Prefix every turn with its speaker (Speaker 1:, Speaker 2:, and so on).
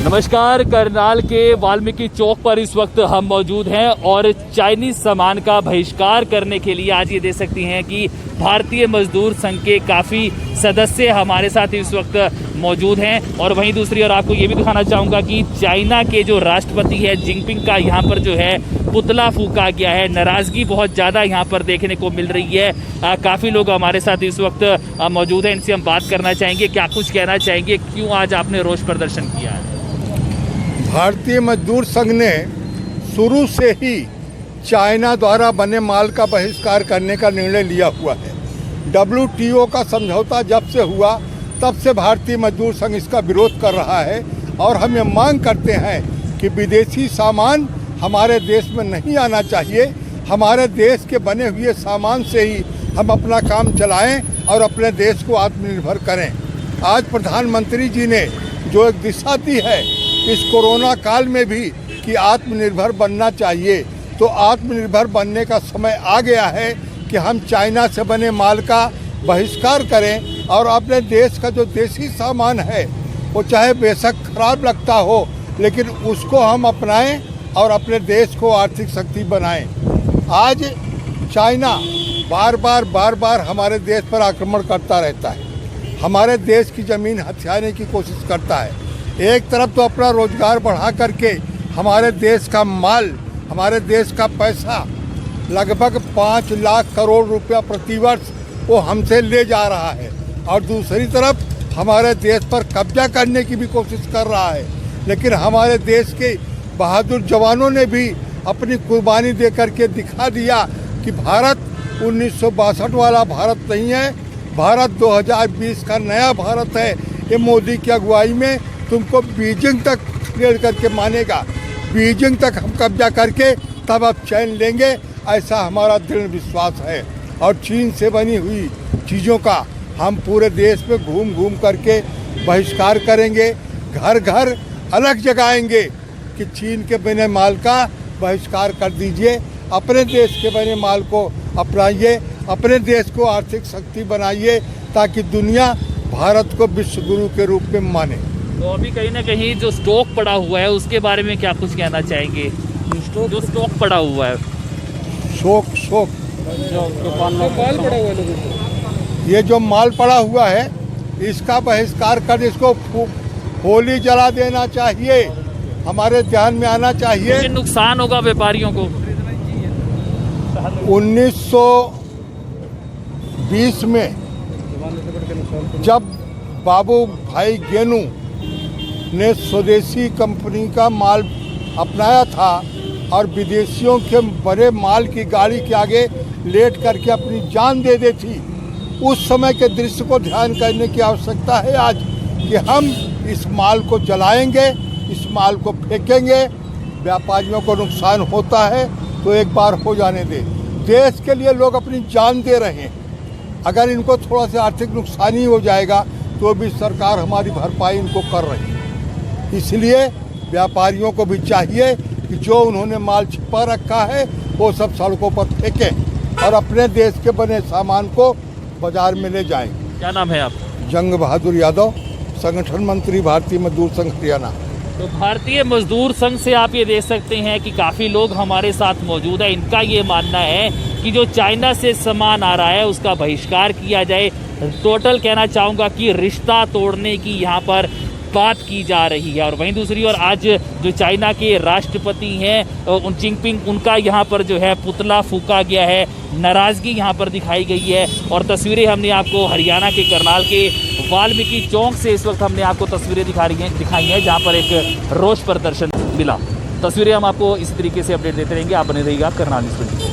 Speaker 1: नमस्कार। करनाल के वाल्मीकि चौक पर इस वक्त हम मौजूद हैं और चाइनीज सामान का बहिष्कार करने के लिए आज ये देख सकती हैं कि भारतीय मजदूर संघ के काफ़ी सदस्य हमारे साथ इस वक्त मौजूद हैं। और वहीं दूसरी ओर आपको ये भी दिखाना चाहूँगा कि चाइना के जो राष्ट्रपति है जिनपिंग का यहाँ पर जो है पुतला फूका गया है। नाराज़गी बहुत ज़्यादा यहाँ पर देखने को मिल रही है। काफ़ी लोग हमारे साथ इस वक्त मौजूद हैं, इनसे हम बात करना चाहेंगे। क्या कुछ कहना चाहेंगे, क्यों आज आपने रोष प्रदर्शन किया है?
Speaker 2: भारतीय मजदूर संघ ने शुरू से ही चाइना द्वारा बने माल का बहिष्कार करने का निर्णय लिया हुआ है। WTO का समझौता जब से हुआ तब से भारतीय मजदूर संघ इसका विरोध कर रहा है और हम ये मांग करते हैं कि विदेशी सामान हमारे देश में नहीं आना चाहिए। हमारे देश के बने हुए सामान से ही हम अपना काम चलाएं और अपने देश को आत्मनिर्भर करें। आज प्रधानमंत्री जी ने जो एक दिशा दी है इस कोरोना काल में भी कि आत्मनिर्भर बनना चाहिए, तो आत्मनिर्भर बनने का समय आ गया है कि हम चाइना से बने माल का बहिष्कार करें और अपने देश का जो देसी सामान है वो चाहे बेशक खराब लगता हो लेकिन उसको हम अपनाएं और अपने देश को आर्थिक शक्ति बनाएं। आज चाइना बार बार हमारे देश पर आक्रमण करता रहता है, हमारे देश की ज़मीन हथियाने की कोशिश करता है। एक तरफ तो अपना रोजगार बढ़ा करके हमारे देश का माल, हमारे देश का पैसा लगभग 5 लाख करोड़ रुपया प्रतिवर्ष वो हमसे ले जा रहा है और दूसरी तरफ हमारे देश पर कब्जा करने की भी कोशिश कर रहा है। लेकिन हमारे देश के बहादुर जवानों ने भी अपनी कुर्बानी दे करके दिखा दिया कि भारत 1962 वाला भारत नहीं है, भारत 2020 का नया भारत है। ये मोदी की अगुवाई में तुमको बीजिंग तक ले करके मानेगा, बीजिंग तक हम कब्जा करके तब आप चैन लेंगे, ऐसा हमारा दृढ़ विश्वास है। और चीन से बनी हुई चीज़ों का हम पूरे देश में घूम घूम करके बहिष्कार करेंगे, घर घर अलग जगाएंगे कि चीन के बने माल का बहिष्कार कर दीजिए, अपने देश के बने माल को अपनाइए, अपने देश को आर्थिक शक्ति बनाइए ताकि दुनिया भारत को विश्व गुरु के रूप में माने।
Speaker 1: तो अभी कहीं ना कहीं जो स्टॉक पड़ा हुआ है उसके बारे में क्या कुछ कहना चाहेंगे? जो स्टॉक पड़ा हुआ है,
Speaker 2: शोक
Speaker 3: माल पड़ा हुआ है,
Speaker 2: ये जो माल पड़ा हुआ है इसका बहिष्कार कर इसको होली जला देना चाहिए, हमारे ध्यान में आना चाहिए।
Speaker 1: नुकसान होगा व्यापारियों को।
Speaker 2: 1920 में जब बाबू भाई गेनू ने स्वदेशी कंपनी का माल अपनाया था और विदेशियों के बड़े माल की गाड़ी के आगे लेट करके अपनी जान दे दी थी, उस समय के दृश्य को ध्यान करने की आवश्यकता है आज कि हम इस माल को जलाएंगे, इस माल को फेंकेंगे। व्यापारियों को नुकसान होता है तो एक बार हो जाने दे। देश के लिए लोग अपनी जान दे रहे हैं, अगर इनको थोड़ा सा आर्थिक नुकसान ही हो जाएगा तो भी सरकार हमारी भरपाई इनको कर रही है। इसलिए व्यापारियों को भी चाहिए कि जो उन्होंने माल छिपा रखा है वो सब सड़कों पर फेंकें और अपने देश के बने सामान को बाजार में ले जाएं।
Speaker 1: क्या नाम है आप?
Speaker 2: जंग बहादुर यादव, संगठन मंत्री, भारतीय मजदूर संघ हरियाणा।
Speaker 1: तो भारतीय मजदूर संघ से आप ये देख सकते हैं कि काफ़ी लोग हमारे साथ मौजूद हैं। इनका ये मानना है कि जो चाइना से सामान आ रहा है उसका बहिष्कार किया जाए। टोटल कहना चाहूँगा कि रिश्ता तोड़ने की यहाँ पर बात की जा रही है। और वहीं दूसरी ओर आज जो चाइना के राष्ट्रपति हैं जिनपिंग, उनका यहाँ पर जो है पुतला फूका गया है। नाराज़गी यहाँ पर दिखाई गई है और तस्वीरें हमने आपको हरियाणा के करनाल के वाल्मीकि चौक से इस वक्त हमने आपको तस्वीरें दिखाई हैं जहाँ पर एक रोष प्रदर्शन मिला। तस्वीरें हम आपको इसी तरीके से अपडेट देते रहेंगे। आप बने रहिएगा करनाल न्यूज़ 24।